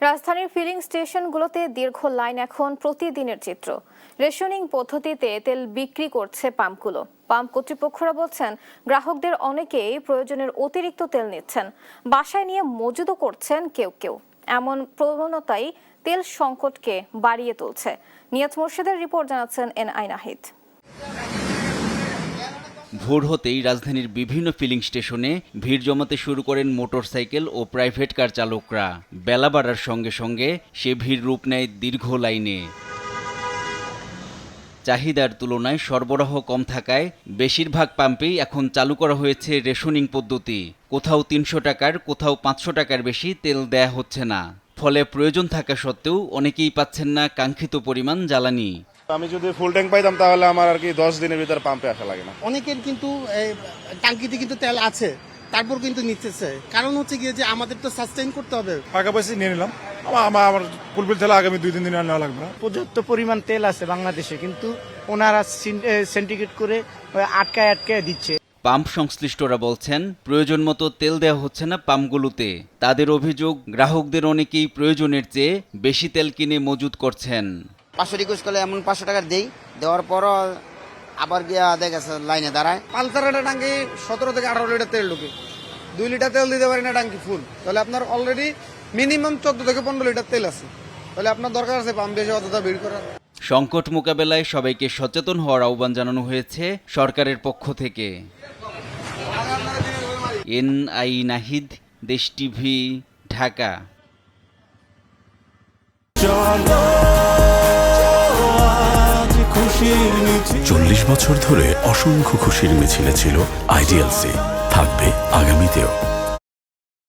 রাজধানীর ফিলিং স্টেশনগুলোতে দীর্ঘ লাইন এখন প্রতিদিনের চিত্র। রেশনিং পদ্ধতিতে তেল বিক্রি করছে পাম্পগুলো। পাম্প কর্তৃপক্ষরা বলছেন, গ্রাহকদের অনেকেই প্রয়োজনের অতিরিক্ত তেল নিচ্ছেন, বাসায় নিয়ে মজুদও করছেন কেউ কেউ। এমন প্রবণতাই তেল সংকটকে বাড়িয়ে তুলছে। নিয়াজ মোর্শেদের রিপোর্ট জানাচ্ছেন এনআই নাহিদ। ভোর হতেই রাজধানীর বিভিন্ন ফিলিং স্টেশনে ভিড় জমাতে শুরু করেন মোটরসাইকেল ও প্রাইভেট কার চালকরা। বেলা বাড়ার সঙ্গে সঙ্গে সে ভিড় রূপ নেয় দীর্ঘ লাইনে। চাহিদার তুলনায় সরবরাহ কম থাকায় বেশিরভাগ পাম্পেই এখন চালু করা হয়েছে রেশনিং পদ্ধতি। কোথাও ৩০০ টাকার, কোথাও ৫০০ টাকার বেশি তেল দেয়া হচ্ছে না। ফলে প্রয়োজন থাকা সত্ত্বেও অনেকেই পাচ্ছেন না কাঙ্ক্ষিত পরিমাণ জ্বালানি। আমি যদি ফুল ট্যাঙ্ক পাইতাম তাহলে আমার আর কি 10 দিনের ভিতরে পাম্পে আসা লাগে না। অনেকের কিন্তু ট্যাঙ্কিতে কিন্তু তেল আছে, তারপর কিন্তু নিতেছে। কারণ হচ্ছে গিয়ে যে আমাদের তো সাস্টেইন করতে হবে। টাকা পয়সা নিয়ে নিলাম, আমার ফুলফিল তেল আগামী 2-3 দিন নেওয়া লাগবে না। পর্যাপ্ত পরিমাণ তেল আছে বাংলাদেশে, কিন্তু ওনারা সিন্ডিকেট করে আটকায় দিচ্ছে। পাম্প সংশ্লিষ্টরা বলছেন, প্রয়োজন মতো তেল দেওয়া হচ্ছে না পাম্পগুলোতে। তাদের অভিযোগ, গ্রাহকদের অনেকেই প্রয়োজনের চেয়ে বেশি তেল কিনে মজুত করছেন। 500 রিকোয়েস্ট করলে এমন 500 টাকা দেওয়ার পরও আবার গিয়া দেখা গেছে লাইনে দাঁড়ায়। পালসার একটা ট্যাঙ্কি 17 থেকে 18 লিটার তেল ঢুকে, 2 লিটার তেল দিতে পারি না ট্যাঙ্কি ফুল, তাহলে আপনার অলরেডি মিনিমাম 14 থেকে 15 লিটার তেল আছে। তাহলে আপনার দরকার আছে পাম্প বেশি অযথা ভিড় করার। সংকট মোকাবেলায় সবাইকে সচেতন হওয়ার আহ্বান জানানো হয়েছে সরকারের পক্ষ থেকে। এনআই নাহিদ, দেশ টিভি, ঢাকা। 40 বছর ধরে অসংখ্য খুশির মিছিলে ছিল আইডিএলসি, থাকবে আগামীতেও।